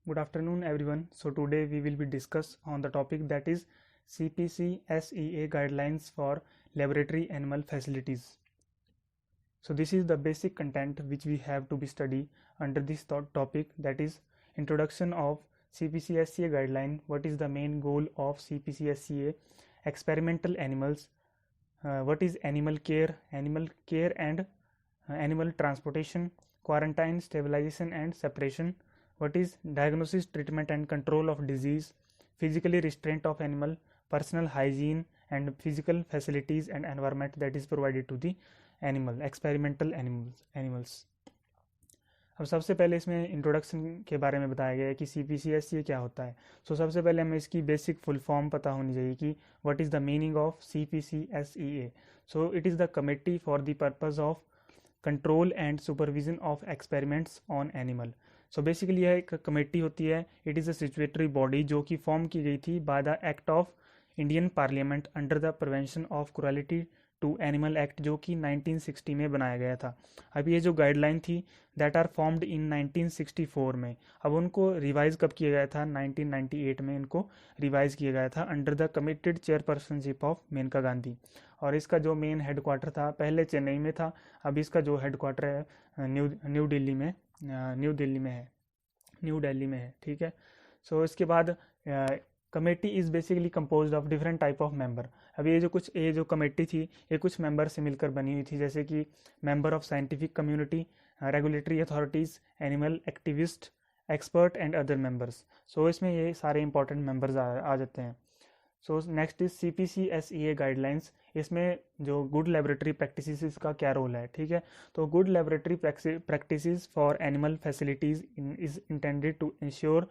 Good afternoon everyone. So today we will be discuss on the topic that is CPC SEA guidelines for laboratory animal facilities. So this is the basic content which we have to be study under this topic, that is introduction of CPC SEA guideline, what is the main goal of CPC SEA, experimental animals, what is animal care and animal transportation, quarantine, stabilization and separation, what is diagnosis, treatment and control of disease, physically restraint of animal, personal hygiene and physical facilities and environment that is provided to the animal, experimental animals. अब सबसे पहले इसमें introduction के बारे में बताया गया है कि CPCS ये क्या होता है. सो सबसे पहले हमें इसकी बेसिक फुल फॉर्म पता होनी चाहिए कि what is the meaning of CPCSEA. So it is the committee for the purpose of control and supervision of experiments on animal. So basically यह एक कमेटी होती है. It is a statutory body जो कि फॉर्म की गई थी by the act of Indian parliament under the prevention of cruelty to animal act जो कि 1960 में बनाया गया था. अब ये जो गाइडलाइन थी दैट आर फॉर्म्ड इन 1964 में. अब उनको रिवाइज कब किया गया था? 1998 में इनको रिवाइज किया गया था under the committee chairpersonship of Maneka Gandhi. और इसका जो मेन हेडक्वार्टर था पहले चेन्नई में था, अब इसका जो हेडक्वार्टर है न्यू दिल्ली में है. ठीक है. सो इसके बाद committee is basically composed of different type of member. अब ये जो कमेटी थी ये कुछ मेंबर से मिलकर बनी हुई थी, जैसे कि member of scientific community, regulatory authorities, animal activist, expert and other members. So इसमें ये सारे इंपॉर्टेंट मेंबर्स आ जाते हैं. So next is CPCSEA guidelines. इसमें जो गुड लेबोरेटरी प्रैक्टिसेस का क्या रोल है? ठीक है. तो good laboratory practices for animal facilities is intended to ensure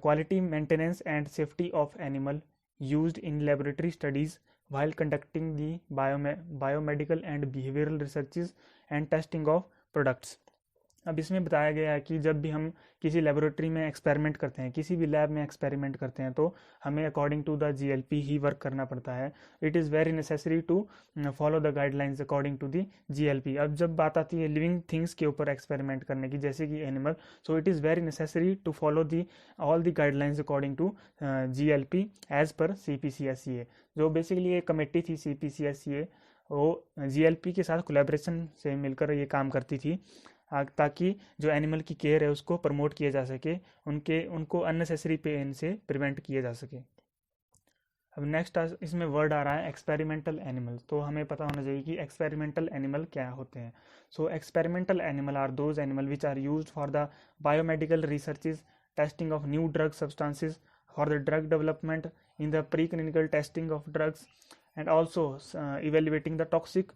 quality, maintenance and safety of animal used in laboratory studies while conducting the biomedical and behavioral researches and testing of products. अब इसमें बताया गया है कि जब भी हम किसी लेबोरेटरी में एक्सपेरिमेंट करते हैं, किसी भी लैब में एक्सपेरिमेंट करते हैं, तो हमें अकॉर्डिंग टू द GLP ही वर्क करना पड़ता है. It is very necessary to follow the guidelines according to the GLP. अब जब बात आती है लिविंग थिंग्स के ऊपर एक्सपेरिमेंट करने की, जैसे कि animal, so it is very necessary to follow the all the guidelines according to GLP as per CPCSEA. जो बेसिकली ये कमेटी थी CPCSEA वो GLP के साथ कोलैबोरेशन से मिलकर ये काम करती थी ताकि जो एनिमल की केयर है उसको प्रमोट किया जा सके, उनको अननेसेसरी पेन से प्रिवेंट किया जा सके. अब नेक्स्ट इसमें वर्ड आ रहा है एक्सपेरिमेंटल एनिमल. तो हमें पता होना चाहिए कि एक्सपेरिमेंटल एनिमल क्या होते हैं. So experimental animal are those animal which are used for the biomedical researches, testing of new drug substances, for the drug development, in the preclinical testing of drugs and also evaluating the toxic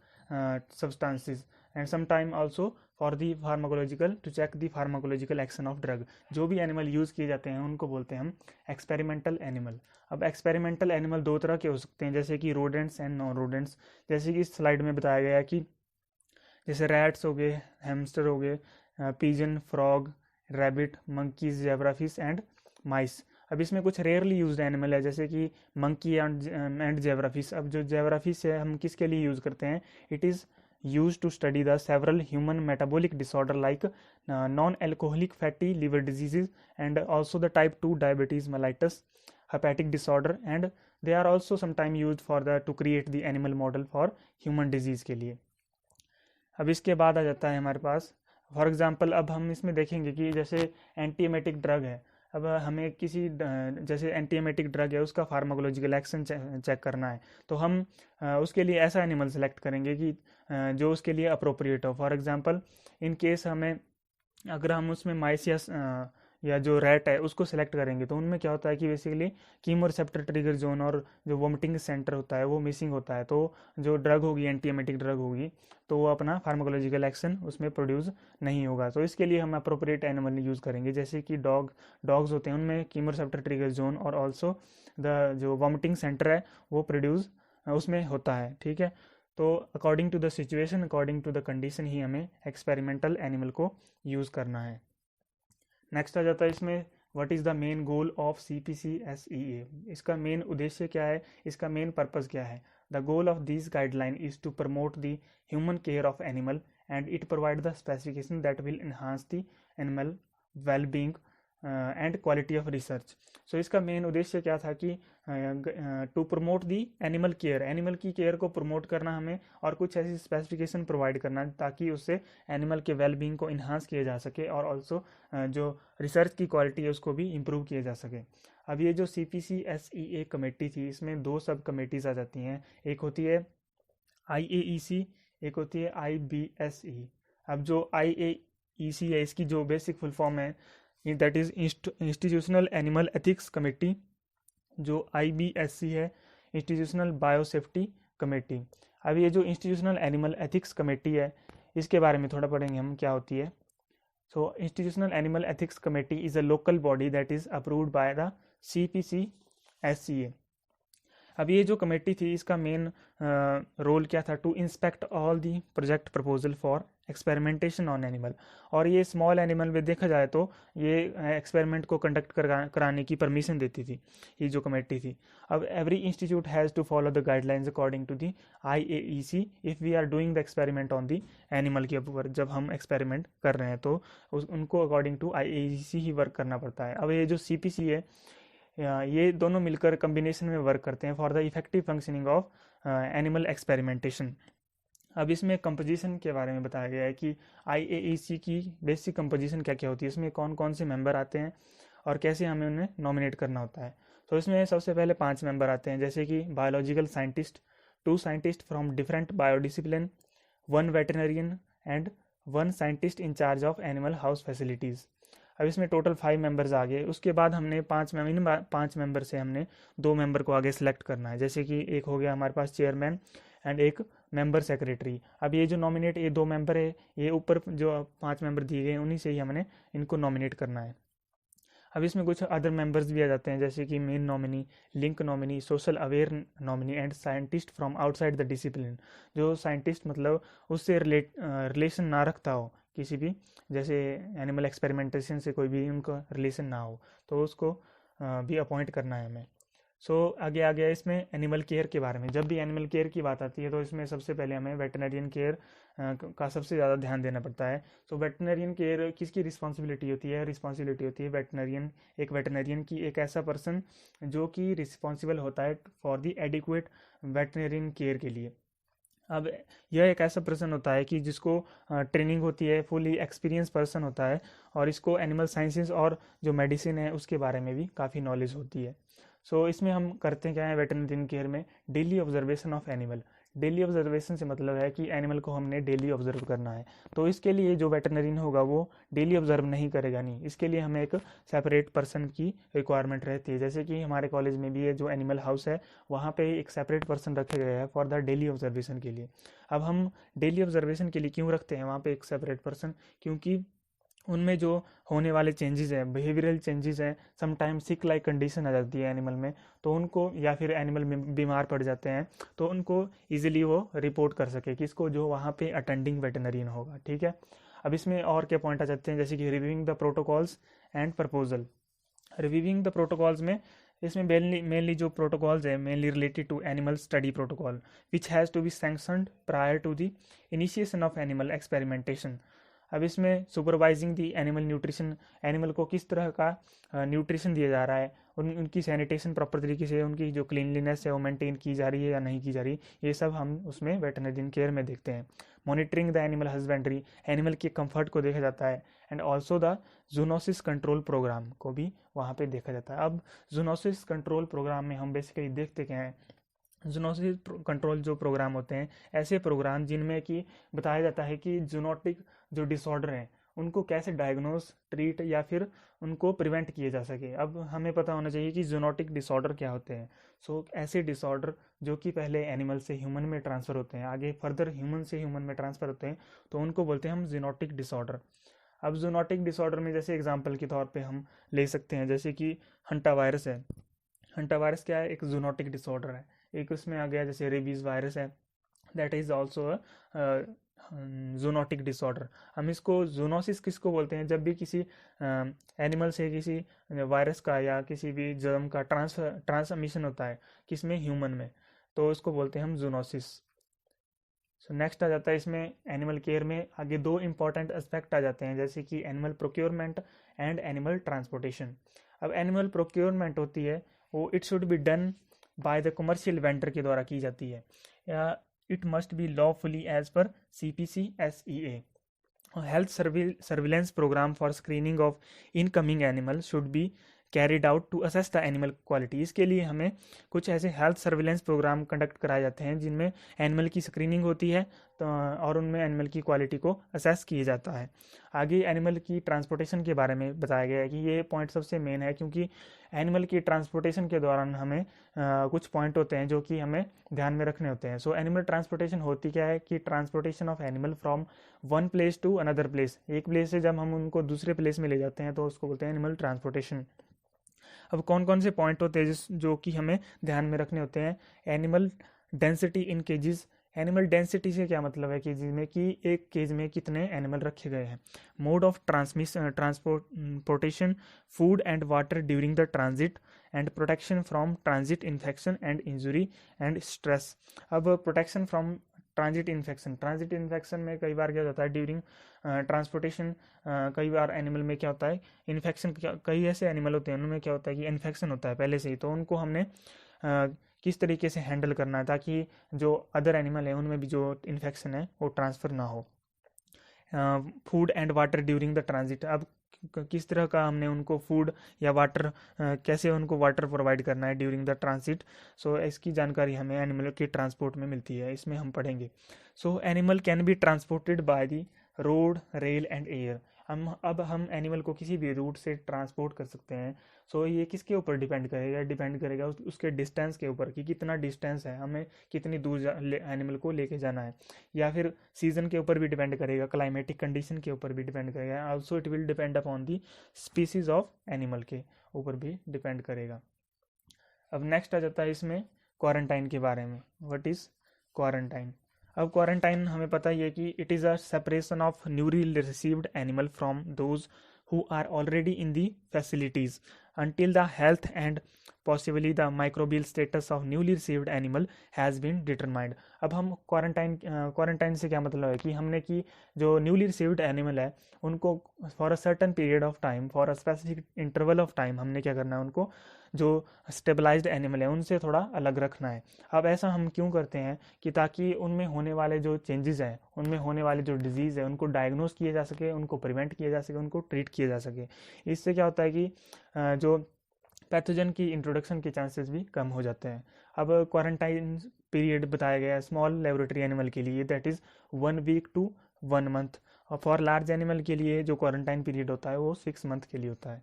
substances and sometime also for the pharmacological to check the pharmacological action of drug. जो भी animal use किए जाते हैं उनको बोलते हैं हम experimental animal. अब एक्सपेरिमेंटल एनिमल दो तरह के हो सकते हैं, जैसे कि रोडेंट्स एंड नॉन रोडेंट्स. जैसे कि इस स्लाइड में बताया गया है कि जैसे रैट्स हो गए, हैमस्टर हो गए, pigeon, frog, rabbit, monkeys, zebrafish and mice. अब इसमें कुछ रेयरली यूज्ड एनिमल है जैसे कि मंकी एंड जेब्राफिश. अब जो जेब्राफिश है हम किसके लिए यूज़ करते हैं? It is use to study the several human metabolic disorder like non alcoholic fatty liver diseases and also the type 2 diabetes mellitus, hepatic disorder, and they are also sometime use for the to create the animal model for human disease के लिए. अब इसके बाद आ जाता है हमारे पास for example, अब हम इसमें देखेंगे कि जैसे एंटीएमेटिक ड्रग है. अब हमें किसी जैसे एंटीएमेटिक ड्रग है उसका फार्माकोलॉजिकल एक्शन चेक करना है, तो हम उसके लिए ऐसा एनिमल सेलेक्ट करेंगे कि जो उसके लिए अप्रोप्रिएट हो. फॉर एग्जांपल इन केस हमें अगर हम उसमें माइस या जो रैट है उसको सेलेक्ट करेंगे तो उनमें क्या होता है कि basically chemo receptor trigger zone और जो वोमिटिंग सेंटर होता है वो मिसिंग होता है. तो जो ड्रग होगी एंटीएमेटिक ड्रग होगी तो वो अपना फार्माकोलॉजिकल एक्शन उसमें प्रोड्यूस नहीं होगा. तो इसके लिए हम अप्रोप्रिएट एनिमल यूज़ करेंगे, जैसे कि डॉग्स होते हैं उनमें कीमो रिसेप्टर ट्रिगर जोन और ऑल्सो द जो वोमिटिंग सेंटर है वो प्रोड्यूस उसमें होता है. ठीक है. तो according to the situation, according to the condition ही हमें एक्सपेरिमेंटल एनिमल को यूज़ करना है. नेक्स्ट आ जाता है इसमें what is the main goal of CPCSEA. इसका मेन उद्देश्य क्या है, इसका मेन पर्पज़ क्या है? The goal of this guideline is to promote the human care of animal and it provide the specification that will enhance the animal well-being and quality of research. So इसका main उद्देश्य क्या था कि to promote the animal care, animal की care को promote करना हमें, और कुछ ऐसी स्पेसिफिकेशन प्रोवाइड करना ताकि उससे एनिमल के वेलबींग को इन्हांस किया जा सके, और ऑल्सो जो रिसर्च की क्वालिटी है उसको भी इम्प्रूव किया जा सके। अब ये जो CPCSEA कमेटी थी, इसमें दो सब कमेटीज आ जाती हैं, एक होती है IAEC, एक होती है IBSE। अब जो IAEC है, इसकी जो बेसिक फुल फॉर्म है that is institutional animal ethics committee. जो IBSC है, इंस्टीट्यूशनल बायोसेफ्टी कमेटी। अब ये जो इंस्टीट्यूशनल एनिमल एथिक्स कमेटी है, इसके बारे में थोड़ा पढ़ेंगे हम क्या होती है। So institutional animal ethics committee is a local body that is approved by the CPCSCA। अब ये जो कमेटी थी, इसका मेन रोल क्या था, to inspect all the project proposal for experimentation on animal. और ये स्मॉल एनिमल में देखा जाए तो ये एक्सपेरिमेंट को कंडक्ट कराने की परमिशन देती थी ये जो कमेटी थी। अब every institute has to follow the guidelines according to the IAEC if we are doing the experiment on the animal के ऊपर। जब हम एक्सपेरिमेंट कर रहे हैं तो उनको अकॉर्डिंग टू IAEC ही वर्क करना पड़ता है। अब ये जो CPC है, ये दोनों मिलकर कम्बिनेशन में वर्क करते हैं for the effective functioning of animal experimentation. अब इसमें कंपोजिशन के बारे में बताया गया है कि IAEC की बेसिक कंपोजिशन क्या क्या होती है, इसमें कौन कौन से मेंबर आते हैं और कैसे हमें उन्हें नॉमिनेट करना होता है। तो इसमें सबसे पहले 5 मेंबर आते हैं, जैसे कि biological scientist, 2 scientist from different biodiscipline, 1 veterinarian and 1 scientist in charge of animal house facilities. अब इसमें टोटल 5 मेंबर्स आ गए। उसके बाद हमने 5 मेंबर से हमने 2 मेंबर को आगे सेलेक्ट करना है, जैसे कि एक हो गया हमारे पास चेयरमैन एंड एक मेंबर सेक्रेटरी। अब ये जो नॉमिनेट ये 2 मेंबर है, ये ऊपर जो 5 मेंबर दिए गए हैं उन्हीं से ही हमने इनको नॉमिनेट करना है। अब इसमें कुछ अदर मेंबर्स भी आ जाते हैं, जैसे कि main nominee, link nominee, social aware nominee and scientist from outside the discipline. जो साइंटिस्ट मतलब उससे रिलेशन ना रखता हो किसी भी, जैसे एनिमल एक्सपेरिमेंटेशन से कोई भी उनका रिलेशन ना हो, तो उसको भी अपॉइंट करना है हमें। आगे आ गया इसमें एनिमल केयर के बारे में। जब भी एनिमल केयर की बात आती है तो इसमें सबसे पहले हमें वेटनरियन केयर का सबसे ज़्यादा ध्यान देना पड़ता है। वेटनरियन केयर किसकी रिस्पॉन्सिबिलिटी होती है? रिस्पॉन्सिबिलिटी होती है वेटनरियन की, एक ऐसा पर्सन जो कि रिस्पॉन्सिबल होता है for the adequate veterinarian care के लिए। अब यह एक ऐसा पर्सन होता है कि जिसको ट्रेनिंग होती है, फुली एक्सपीरियंस पर्सन होता है, और इसको एनिमल साइंसेज और जो मेडिसिन है उसके बारे में भी काफ़ी नॉलेज होती है। इसमें हम करते क्या है वेटरनरी केयर में, daily observation of animal. Daily observation से मतलब है कि एनिमल को हमने डेली ऑब्जर्व करना है। तो इसके लिए जो वेटरनरीन होगा वो डेली ऑब्जर्व नहीं करेगा, नहीं, इसके लिए हमें एक सेपरेट पर्सन की रिक्वायरमेंट रहती है। जैसे कि हमारे कॉलेज में भी है जो एनिमल हाउस है, वहाँ पे एक सेपरेट पर्सन रखे गए हैं फॉर द डेली ऑब्जर्वेशन के लिए। अब हम डेली ऑब्जर्वेशन के लिए क्यों रखते हैं वहाँ पे एक सेपरेट पर्सन? क्योंकि उनमें जो होने वाले चेंजेस हैं, बिहेवियरल चेंजेस हैं, समटाइम सिक लाइक कंडीशन आ जाती है एनिमल में, तो उनको, या फिर एनिमल में बीमार पड़ जाते हैं, तो उनको इजीली वो रिपोर्ट कर सके किसको, जो वहाँ पे अटेंडिंग वेटनरियन होगा। ठीक है। अब इसमें और क्या पॉइंट आ जाते हैं, जैसे कि reviewing the protocols and proposal. Reviewing the protocols में इसमें मेनली जो प्रोटोकॉल्स है mainly related to animal study protocol which has to be sanctioned prior to the initiation of animal experimentation. अब इसमें supervising the animal nutrition, animal को किस तरह का न्यूट्रिशन दिया जा रहा है, उनकी सैनिटेशन प्रॉपर तरीके से, उनकी जो क्लीनलीनेस है वो मेंटेन की जा रही है या नहीं की जा रही, ये सब हम उसमें वेटरनरी केयर में देखते हैं। Monitoring the animal husbandry, animal के कंफर्ट को देखा जाता है, and also the zoonosis control program को भी वहाँ पे देखा जाता है। अब जूनोसिस कंट्रोल प्रोग्राम में हम बेसिकली देखते क्या हैं, जूनोसिस कंट्रोल जो प्रोग्राम होते हैं, ऐसे प्रोग्राम जिनमें कि बताया जाता है कि जूनोटिक जो डिसऑर्डर हैं उनको कैसे डायग्नोस, ट्रीट या फिर उनको प्रिवेंट किए जा सके। अब हमें पता होना चाहिए कि जूनोटिक डिसऑर्डर क्या होते हैं। ऐसे डिसऑर्डर जो कि पहले एनिमल से ह्यूमन में ट्रांसफ़र होते हैं, आगे फर्दर ह्यूमन से ह्यूमन में ट्रांसफ़र होते हैं, तो उनको बोलते हैं हम जूनोटिक डिसऑर्डर। अब जूनोटिक डिसऑर्डर में जैसे एग्जाम्पल के तौर पर हम ले सकते हैं, जैसे कि हंटा वायरस है। हंटा वायरस क्या है? एक जूनोटिक डिसऑर्डर है। एक उसमें आ गया जैसे रेबीज वायरस है, that is also a zoonotic disorder. हम इसको जूनोसिस किसको बोलते हैं? जब भी किसी एनिमल से किसी वायरस का या किसी भी जर्म का ट्रांसमिशन होता है, किसमें? ह्यूमन में, तो इसको बोलते हैं हम जूनोसिस। सो नेक्स्ट आ जाता है इसमें एनिमल केयर में आगे दो इंपॉर्टेंट एस्पेक्ट आ जाते हैं, जैसे कि animal procurement and animal transportation. अब एनिमल प्रोक्योरमेंट होती है वो it should be done by the commercial vendor के द्वारा की जाती है, या it must be lawfully as per CPC/SEA। Health surveillance program for screening of incoming animal should be carried out to assess the animal quality. इसके लिए हमें कुछ ऐसे हेल्थ सर्विलेंस प्रोग्राम कंडक्ट कराए जाते हैं जिनमें एनिमल की स्क्रीनिंग होती है, तो और उनमें एनिमल की क्वालिटी को असेस किया जाता है। आगे एनिमल की ट्रांसपोर्टेशन के बारे में बताया गया है कि ये पॉइंट सबसे मेन है, क्योंकि एनिमल की ट्रांसपोर्टेशन के दौरान हमें कुछ पॉइंट होते हैं जो कि हमें ध्यान में रखने होते हैं। सो एनिमल ट्रांसपोर्टेशन होती क्या है कि transportation of animal from one place to another place, एक प्लेस से जब हम उनको दूसरे प्लेस में ले जाते हैं तो उसको बोलते हैं एनिमल ट्रांसपोर्टेशन। अब कौन कौन से पॉइंट होते हैं जो कि हमें ध्यान में रखने होते हैं? Animal density in cages. Animal density से क्या मतलब है केजेस में, कि एक केज में कितने एनिमल रखे गए हैं। Mode of transportation, food and water during the transit and protection from transit infection and injury and stress. अब प्रोटेक्शन फ्रॉम ट्रांजिट इन्फेक्शन में कई बार क्या होता है ड्यूरिंग ट्रांसपोर्टेशन, कई बार एनिमल में क्या होता है इन्फेक्शन, कई ऐसे एनिमल होते हैं उनमें क्या होता है कि इन्फेक्शन होता है पहले से ही, तो उनको हमने किस तरीके से हैंडल करना है ताकि जो अदर एनिमल है उनमें भी जो इन्फेक्शन है वो ट्रांसफ़र ना हो। Food and water during the transit. अब किस तरह का हमने उनको फूड या वाटर, कैसे उनको वाटर प्रोवाइड करना है ड्यूरिंग द ट्रांसिट। सो इसकी जानकारी हमें एनिमल के ट्रांसपोर्ट में मिलती है, इसमें हम पढ़ेंगे। So animal can be transported by the road, rail and air. हम एनिमल को किसी भी रूट से ट्रांसपोर्ट कर सकते हैं। सो ये किसके ऊपर डिपेंड करेगा उसके डिस्टेंस के ऊपर, कि कितना डिस्टेंस है, हमें कितनी दूर एनिमल को लेके जाना है, या फिर सीजन के ऊपर भी डिपेंड करेगा, क्लाइमेटिक कंडीशन के ऊपर भी डिपेंड करेगा। Also it will depend upon the species of animal के ऊपर भी डिपेंड करेगा। अब नेक्स्ट आ जाता है इसमें क्वारंटाइन के बारे में। What is quarantine? अब क्वारंटाइन हमें पता ही है कि it is a separation of newly received animal from those who are already in the facilities until the health and possibly the microbial status of newly received animal has been determined। अब हम quarantine से क्या मतलब है कि हमने कि जो न्यूली रिसीव्ड एनिमल है उनको for a certain period of time, for a specific interval of time हमने क्या करना है, उनको जो स्टेबलाइज्ड एनिमल है उनसे थोड़ा अलग रखना है। अब ऐसा हम क्यों करते हैं कि ताकि उनमें होने वाले जो चेंजेस हैं, उनमें होने वाले जो डिजीज़ है उनको डायग्नोस किया जा सके, उनको प्रिवेंट किया जा सके, उनको ट्रीट किया जा सके। इससे क्या होता है कि जो पैथोजन की इंट्रोडक्शन के चांसेस भी कम हो जाते हैं। अब क्वारंटाइन पीरियड बताया गया है स्मॉल लेबोरेटरी एनिमल के लिए, that is 1 week to 1 month, और फॉर लार्ज एनिमल के लिए जो क्वारंटाइन पीरियड होता है वो 6 मंथ के लिए होता है।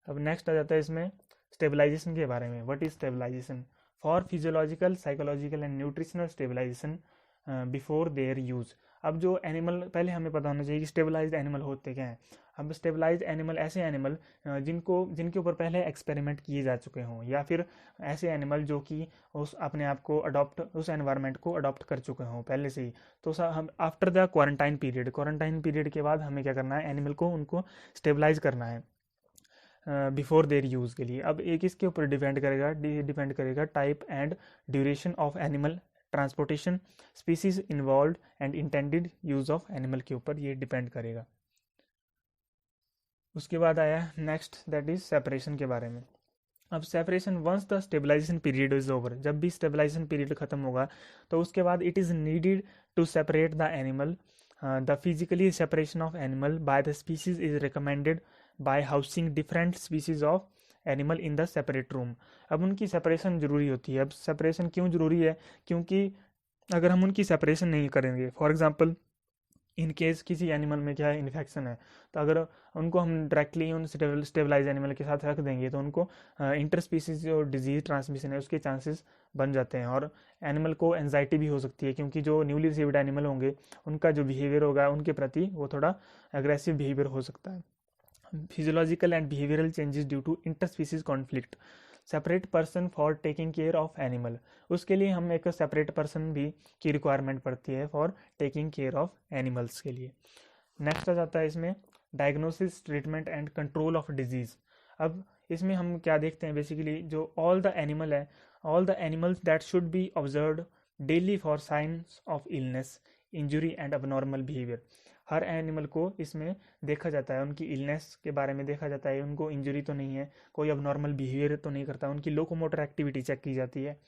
अब नेक्स्ट आ जाता है इसमें स्टेबलाइजेशन के बारे में। What is stabilization? For physiological, psychological and nutritional stabilization before their use. अब जो एनिमल, पहले हमें पता होना चाहिए कि स्टेबलाइज्ड एनिमल होते क्या हैं। अब स्टेबलाइज्ड एनिमल ऐसे एनिमल जिनके ऊपर पहले एक्सपेरिमेंट किए जा चुके हों, या फिर ऐसे एनिमल जो कि उस अपने आप को उस एनवायरनमेंट को अडॉप्ट कर चुके हों पहले से ही। तो हम आफ्टर द क्वारंटाइन पीरियड के बाद हमें क्या करना है, एनिमल को उनको स्टेबलाइज करना है बिफोर देयर यूज़ के लिए। अब एक इसके ऊपर डिपेंड करेगा type and duration of animal transportation, species involve and intended use of animal के ऊपर ये डिपेंड करेगा। उसके बाद आया नेक्स्ट, दैट इज सेपरेशन के बारे में। अब separation once the stabilization period is over, जब भी स्टेबलाइजेशन पीरियड खत्म होगा तो उसके बाद it is needed to separate the animal. The physically separation of animal by the species is recommended by housing different species of animal in the separate room. अब उनकी separation जरूरी होती है। अब सेपरेशन क्यों जरूरी है? क्योंकि अगर हम उनकी सेपरेशन नहीं करेंगे, फॉर एग्जांपल इन केस किसी एनिमल में क्या है इन्फेक्शन है, तो अगर उनको हम डायरेक्टली उन स्टेबलाइज एनिमल के साथ रख देंगे तो उनको इंटर स्पीसीज जो डिजीज ट्रांसमिशन है उसके चांसेस बन जाते हैं, और एनिमल को एंजाइटी भी हो सकती है, क्योंकि जो न्यूली रिसीव्ड एनिमल होंगे उनका जो बिहेवियर होगा उनके प्रति वो थोड़ा एग्रेसिव बिहेवियर हो सकता है। Physiological and behavioural changes due to inter species conflict, separate person for taking care of animal. उसके लिए हम एक सेपरेट पर्सन भी की रिक्वायरमेंट पड़ती है for taking care of animals के लिए। नेक्स्ट आ जाता है इसमें diagnosis, treatment and control of disease. अब इसमें हम क्या देखते हैं बेसिकली, जो all the animals that should be observed daily for science of illness, injury and abnormal behaviour. Her animal को इसमें देखा जाता है, उनकी इलनेस के बारे में देखा जाता है, उनको इंजरी तो नहीं है, कोई abnormal बिहेवियर तो नहीं करता, उनकी लोकोमोटर एक्टिविटी चेक की जाती है।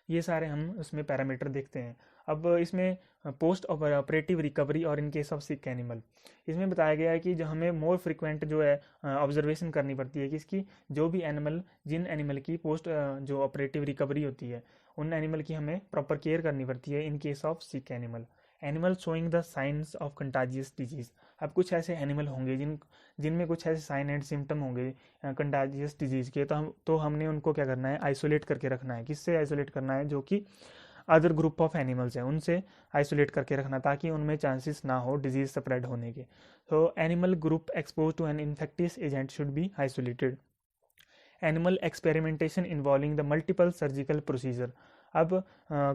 ये सारे हम उसमें पैरामीटर देखते हैं। अब इसमें पोस्ट ऑपरेटिव रिकवरी और इन केस ऑफ सिक एनिमल, इसमें बताया गया है कि जो हमें मोर फ्रिक्वेंट जो है ऑब्जर्वेशन करनी पड़ती है कि इसकी जो भी एनिमल, जिन एनिमल की पोस्ट जो ऑपरेटिव रिकवरी होती है, उन एनिमल की हमें प्रॉपर केयर करनी पड़ती है in case of sick animal. Animal showing the science of contagious disease. अब कुछ ऐसे एनिमल होंगे जिनमें कुछ ऐसे साइन एंड सिम्टम होंगे कंटाजियस डिजीज के, तो हमने उनको क्या करना है, आइसोलेट करके रखना है। किससे आइसोलेट करना है? जो कि अदर ग्रुप ऑफ एनिमल्स हैं उनसे आइसोलेट करके रखना, ताकि उनमें चांसेस ना हो डिजीज स्प्रेड होने के। तो animal group expose to an infectious agent should be isolated. Animal experimentation involving the multiple surgical procedure. अब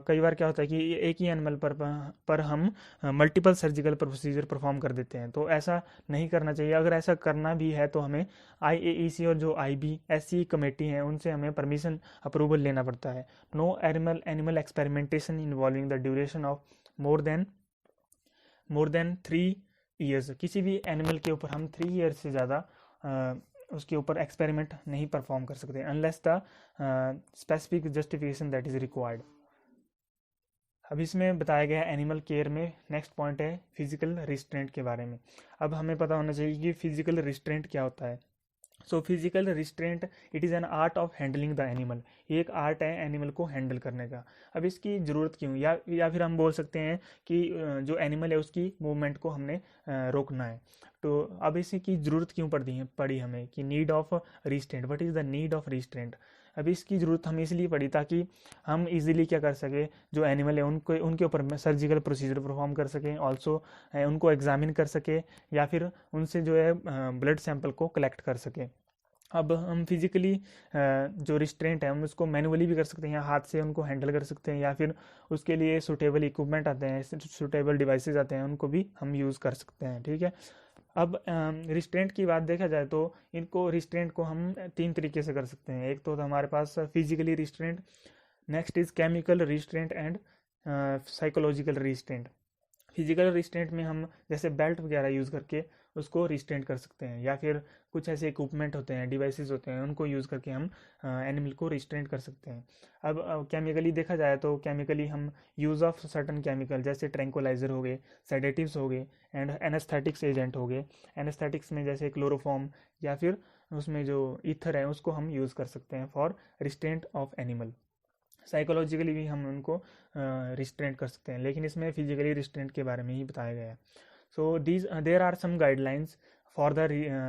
कई बार क्या होता है कि एक ही एनिमल पर हम मल्टीपल सर्जिकल प्रोसीजर परफॉर्म कर देते हैं, तो ऐसा नहीं करना चाहिए। अगर ऐसा करना भी है तो हमें IAEC और जो IBSC कमेटी है उनसे हमें परमिशन अप्रूवल लेना पड़ता है। No animal experimentation involving the duration of more than 3 years. किसी भी एनिमल के ऊपर हम 3 ईयर्स से ज़्यादा उसके ऊपर एक्सपेरिमेंट नहीं परफॉर्म कर सकते unless the specific justification that is required. अब इसमें बताया गया है एनिमल केयर में नेक्स्ट पॉइंट है फिजिकल रिस्ट्रेंट के बारे में। अब हमें पता होना चाहिए कि फिजिकल रिस्ट्रेंट क्या होता है। So physical restraint it is an art of handling the animal. ये एक आर्ट है एनिमल को हैंडल करने का। अब इसकी ज़रूरत क्यों, या फिर हम बोल सकते हैं कि जो एनिमल है उसकी मूवमेंट को हमने रोकना है। तो अब इसकी ज़रूरत क्यों पड़ी हमें कि need of restraint, what is the need of restraint. अब इसकी ज़रूरत हमें इसलिए पड़ी ताकि हम इजीली क्या कर सके, जो एनिमल है उनके ऊपर सर्जिकल प्रोसीजर परफॉर्म कर सकें, ऑल्सो उनको एग्जामिन कर सके, या फिर उनसे जो है ब्लड सैंपल को कलेक्ट कर सके। अब हम फिजिकली जो रिस्ट्रेंट है हम उसको मैनुअली भी कर सकते हैं, या हाथ से उनको हैंडल कर सकते हैं, या फिर उसके लिए सूटेबल इक्विपमेंट आते हैं, सूटेबल डिवाइसेस आते हैं, उनको भी हम यूज़ कर सकते हैं। ठीक है। अब रिस्ट्रेंट की बात देखा जाए तो इनको रिस्ट्रेंट को हम 3 तरीके से कर सकते हैं। एक तो हमारे पास physically restraint, next is chemical restraint and psychological restraint. Physical restraint में हम जैसे बेल्ट वगैरह यूज़ करके उसको रिस्ट्रेंट कर सकते हैं, या फिर कुछ ऐसे इक्विपमेंट होते हैं, डिवाइसेस होते हैं, उनको यूज़ करके हम एनिमल को रिस्ट्रेंट कर सकते हैं। अब केमिकली देखा जाए तो केमिकली हम यूज़ ऑफ सर्टन केमिकल जैसे ट्रैंक्विलाइजर हो गए, सेडेटिव्स हो गए, एंड एनेस्थेटिक्स एजेंट हो गए। एनेस्थेटिक्स में जैसे क्लोरोफॉर्म या फिर उसमें जो ईथर है उसको हम यूज़ कर सकते हैं for restraint of animal. Psychologically भी हम उनको रिस्ट्रेंट कर सकते हैं, लेकिन इसमें फिजिकली रिस्ट्रेंट के बारे में ही बताया गया है। So there are some guidelines for the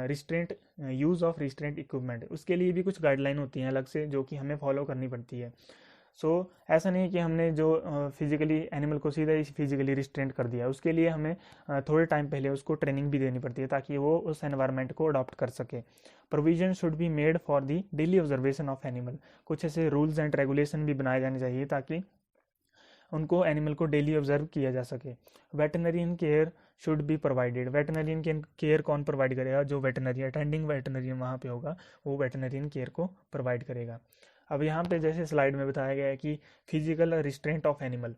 restraint use of restraint equipment. उसके लिए भी कुछ गाइडलाइन होती हैं अलग से जो कि हमें फॉलो करनी पड़ती है। ऐसा नहीं कि हमने जो फिजिकली एनिमल को सीधा ही फिजिकली रिस्ट्रेंट कर दिया, उसके लिए हमें थोड़े टाइम पहले उसको ट्रेनिंग भी देनी पड़ती है ताकि वो उस एनवायरनमेंट को अडॉप्ट कर सके। Provision should be made for the daily observation of animal. कुछ ऐसे रूल्स एंड रेगुलेशन भी बनाए जाने चाहिए ताकि उनको एनिमल को डेली ऑब्जर्व किया जा सके। Veterinarian care should be provided. Veterinarian care कौन प्रोवाइड करेगा? जो वेटनरी अटेंडिंग वेटनरियन वहाँ पे होगा वो वेटनरियन केयर को प्रोवाइड करेगा। अब यहाँ पे जैसे स्लाइड में बताया गया है कि फिजिकल रिस्ट्रेंट ऑफ एनिमल।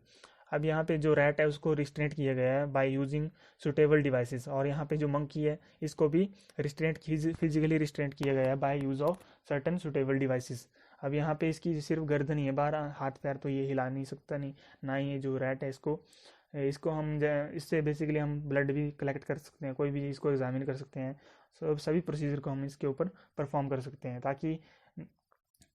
अब यहाँ पे जो रैट है उसको रिस्ट्रेंट किया गया है बाय यूजिंग सुटेबल डिवाइसेस, और यहाँ पे जो मंकी है इसको भी फिजिकली रिस्ट्रेंट किया गया है by use of certain suitable devices. अब यहाँ पे इसकी सिर्फ गर्दन ही है, बाहर हाथ पैर तो ये हिला नहीं सकता, नहीं ना ही ये जो रैट है इसको हम इससे बेसिकली हम ब्लड भी कलेक्ट कर सकते हैं, कोई भी चीज़ को एग्जामिन कर सकते हैं। सभी प्रोसीजर को हम इसके ऊपर परफॉर्म कर सकते हैं। ताकि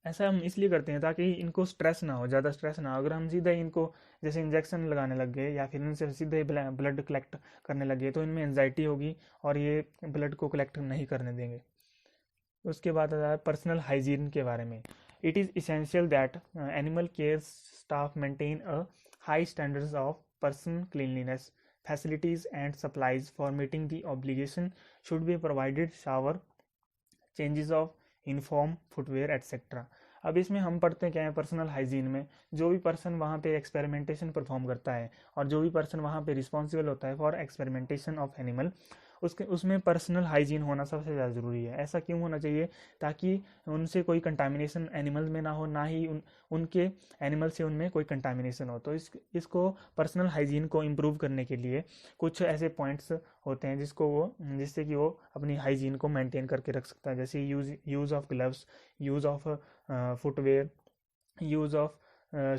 ऐसा हम इसलिए करते हैं ताकि इनको स्ट्रेस ना हो, ज़्यादा स्ट्रेस ना हो। अगर हम सीधा इनको जैसे इंजेक्शन लगाने लग गए या फिर इनसे सीधे ब्लड कलेक्ट करने लग गए तो इनमें एंजाइटी होगी और ये ब्लड को कलेक्ट नहीं करने देंगे। उसके बाद आता है पर्सनल हाइजीन के बारे में। It is essential that animal care staff maintain a high standards of person cleanliness facilities and supplies for meeting the obligation should be provided shower changes of uniform footwear etcetera. अब इसमें हम पढ़ते हैं क्या है, पर्सनल हाइजीन में जो भी पर्सन वहाँ पे एक्सपेरिमेंटेशन परफॉर्म करता है और जो भी पर्सन वहाँ पे रिस्पॉन्सिबल होता है फॉर एक्सपेरिमेंटेशन ऑफ एनिमल, उसके उसमें पर्सनल हाइजीन होना सबसे ज़्यादा ज़रूरी है। ऐसा क्यों होना चाहिए? ताकि उनसे कोई कंटामिनेशन एनिमल में ना हो, ना ही उनके एनिमल से उनमें कोई कंटामिनेशन हो। तो इसको पर्सनल हाइजीन को इम्प्रूव करने के लिए कुछ ऐसे पॉइंट्स होते हैं जिससे कि वो अपनी हाइजीन को मेंटेन करके रख सकता है, जैसे use of gloves, use of footwear, use of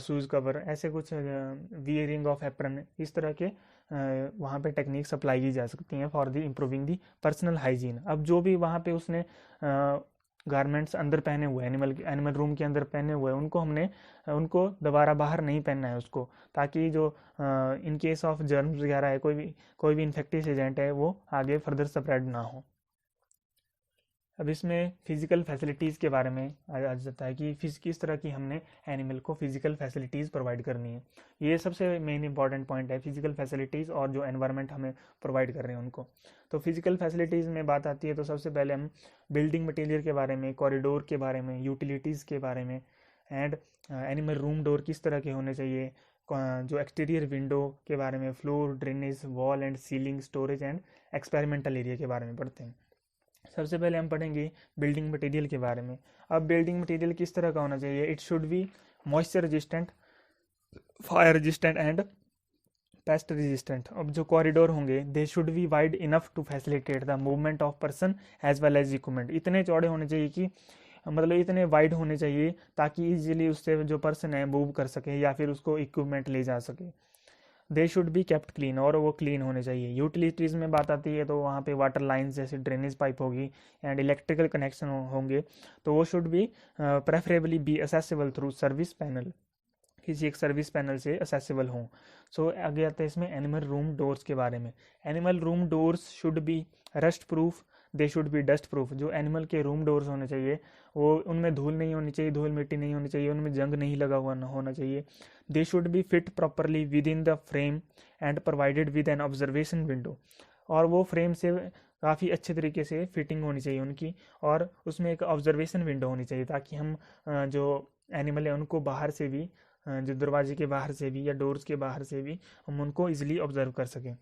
shoes cover, ऐसे कुछ वियरिंग ऑफ एप्रन, इस तरह के वहाँ पे टेक्निक्स अप्लाई की जा सकती हैं for the improving the personal hygiene. अब जो भी वहाँ पे उसने गारमेंट्स अंदर पहने हुए, एनिमल रूम के अंदर पहने हुए, उनको दोबारा बाहर नहीं पहनना है उसको, ताकि जो इन केस ऑफ जर्म्स वगैरह है, कोई भी इन्फेक्टिस एजेंट है, वो आगे फर्दर स्प्रेड ना हो। अब इसमें फिजिकल फैसिलिटीज़ के बारे में आ जाता है कि किस तरह की हमने एनिमल को फिजिकल फैसिलिटीज़ प्रोवाइड करनी है। ये सबसे मेन इंपॉर्टेंट पॉइंट है, फिजिकल फैसिलिटीज़ और जो एनवायरनमेंट हमें प्रोवाइड कर रहे हैं उनको। तो फिजिकल फैसिलिटीज़ में बात आती है तो सबसे पहले हम बिल्डिंग मटेरियल के बारे में, कॉरिडोर के बारे में, यूटिलिटीज़ के बारे में, एंड एनिमल रूम डोर किस तरह के होने चाहिए, जो एक्सटीरियर विंडो के बारे में, floor, drainage, wall and ceiling, storage and experimental area के बारे में पढ़ते हैं। सबसे पहले हम पढ़ेंगे बिल्डिंग मटेरियल के बारे में। अब बिल्डिंग मटेरियल किस तरह का होना चाहिए? It should be moisture resistant, fire resistant and pest resistant. अब जो कॉरिडोर होंगे they should be wide enough to facilitate the movement of person as well as equipment. इतने चौड़े होने चाहिए कि मतलब इतने वाइड होने चाहिए ताकि इजीली उससे जो पर्सन है मूव कर सके या फिर उसको इक्विपमेंट ले जा सके। दे शुड बी केप्ट क्लीन, और वो क्लीन होने चाहिए। यूटिलिटीज़ में बात आती है तो वहाँ पे वाटर लाइन्स जैसे ड्रेनेज पाइप होगी एंड इलेक्ट्रिकल कनेक्शन होंगे, तो वो should be preferably be accessible through service panel, किसी एक सर्विस पैनल से असेसेबल हों। सो आगे आते हैं इसमें एनिमल रूम डोर्स के बारे में। Animal room doors should be rust proof, they should B dust proof. जो एनिमल के रूम डोर्स होने चाहिए वो उनमें धूल नहीं होनी चाहिए, धूल मिट्टी नहीं होनी चाहिए, उनमें जंग नहीं लगा हुआ होना चाहिए। They should be fit properly within the frame and provided with an observation window. और वो फ्रेम से काफ़ी अच्छे तरीके से फिटिंग होनी चाहिए उनकी, और उसमें एक ऑब्जर्वेशन विंडो होनी चाहिए ताकि हम जो एनिमल है उनको बाहर से भी, जो दरवाजे के बाहर से भी या डोर्स के बाहर से भी हम उनको इजीली ऑब्जर्व कर सकें।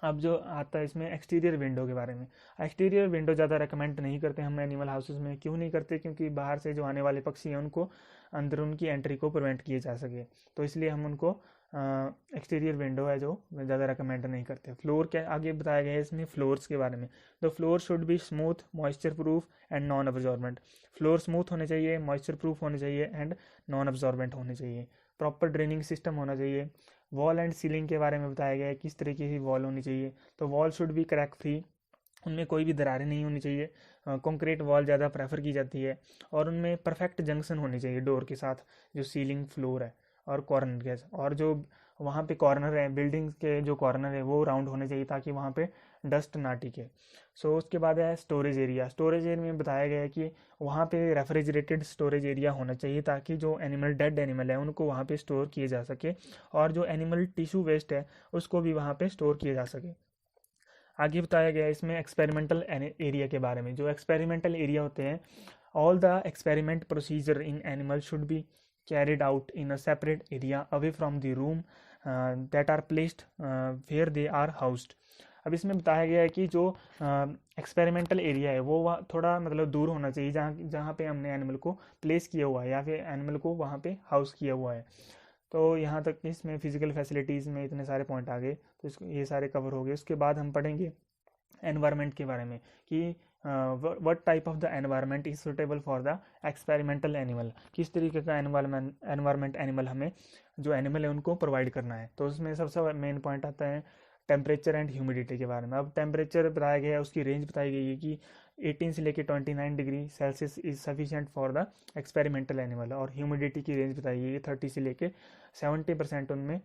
अब जो आता है इसमें एक्सटीरियर विंडो के बारे में। एक्सटीरियर विंडो ज़्यादा रेकमेंड नहीं करते हम एनिमल हाउसेस में। क्यों नहीं करते? क्योंकि बाहर से जो आने वाले पक्षी हैं उनको अंदर उनकी एंट्री को प्रिवेंट किए जा सके, तो इसलिए हम उनको एक्सटीरियर विंडो है जो ज़्यादा रेकमेंड नहीं करते। फ्लोर के आगे बताया गया है इसमें फ्लोर्स के बारे में। The floor should be smooth, moisture proof and non absorbent. Floor smooth होने चाहिए, मॉइस्चर प्रूफ होने चाहिए एंड नॉन अब्जॉर्बेंट होने चाहिए। प्रॉपर ड्रेनिंग सिस्टम होना चाहिए। वॉल एंड सीलिंग के बारे में बताया गया है किस तरीके की वॉल होनी चाहिए। तो wall should be crack free, उनमें कोई भी दरारें नहीं होनी चाहिए। कंक्रीट वॉल ज़्यादा प्रेफर की जाती है, और उनमें परफेक्ट जंक्शन होनी चाहिए डोर के साथ, जो सीलिंग, फ्लोर है और कॉर्नर के, और जो वहाँ पे कॉर्नर है, बिल्डिंग के जो कॉर्नर है वो राउंड होने चाहिए ताकि वहाँ पे डस्ट ना टिके। सो उसके बाद है स्टोरेज एरिया। स्टोरेज एरिया में बताया गया है कि वहाँ पे रेफ्रिजरेटेड स्टोरेज एरिया होना चाहिए ताकि जो एनिमल, डेड एनिमल है, उनको वहाँ पे स्टोर किए जा सके, और जो एनिमल टिश्यू वेस्ट है उसको भी वहाँ पे स्टोर किया जा सके। आगे बताया गया है इसमें एक्सपेरिमेंटल एरिया के बारे में। जो एक्सपेरिमेंटल एरिया होते हैं, all the experiment procedure in animal should B carried out in a separate area away from the room that are placed where they are housed। अब इसमें बताया गया है कि जो एक्सपेरिमेंटल एरिया है वो थोड़ा मतलब दूर होना चाहिए जहाँ जहाँ पे हमने एनिमल को प्लेस किया हुआ है या फिर एनिमल को वहाँ पे हाउस किया हुआ है। तो यहाँ तक इसमें फिजिकल फैसिलिटीज़ में इतने सारे पॉइंट आ गए, तो इसको ये सारे कवर हो गए। उसके बाद हम पढ़ेंगे एनवायरनमेंट के बारे में कि what type of the environment is suitable for the experimental animal. किस तरीके का एनवायरनमेंट एनिमल हमें, जो एनिमल है उनको प्रोवाइड करना है। तो उसमें सबसे मेन पॉइंट आता है टेम्परेचर एंड ह्यूमिडिटी के बारे में। अब टेम्परेचर बताया गया है, उसकी रेंज बताई गई है कि 18 से लेकर 29 degree Celsius is sufficient for the experimental animal, और ह्यूमिडिटी की रेंज बताई गई है 30 से लेकर 70% उनमें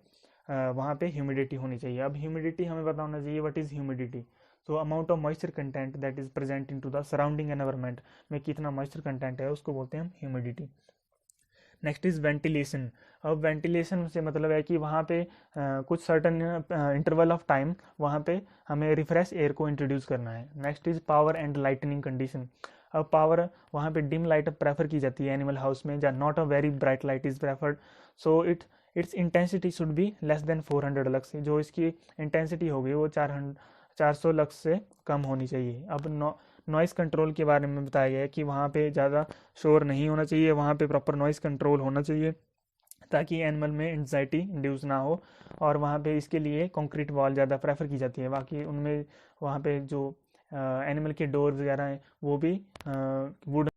वहाँ पे ह्यूमिडिटी होनी चाहिए। अब ह्यूमिडिटी हमें पता होना चाहिए व्हाट इज़ ह्यूमिडिटी। तो amount of moisture content that is present into the surrounding environment में कितना मॉइस्चर कंटेंट है उसको बोलते हैं हम ह्यूमिडिटी। Next is ventilation. अब वेंटिलेशन से मतलब है कि वहाँ पे कुछ सर्टन इंटरवल ऑफ टाइम वहाँ पे हमें रिफ्रेश एयर को इंट्रोड्यूस करना है। Next is power and lightning condition. अब पावर वहाँ पे डिम लाइट प्रेफर की जाती है एनिमल हाउस में, जहाँ not a very bright light is preferred. So it's intensity should be less than 400 lux. जो इसकी इंटेंसिटी होगी वो 400 लक्स से कम होनी चाहिए। अब नॉइज़ कंट्रोल के बारे में बताया गया है कि वहाँ पे ज़्यादा शोर नहीं होना चाहिए, वहाँ पे प्रॉपर नॉइज़ कंट्रोल होना चाहिए ताकि एनिमल में एंजाइटी इंड्यूस ना हो। और वहाँ पे इसके लिए कंक्रीट वॉल ज़्यादा प्रेफर की जाती है। बाकी उनमें वहाँ पे जो एनिमल के डोर वगैरह हैं वो भी वुड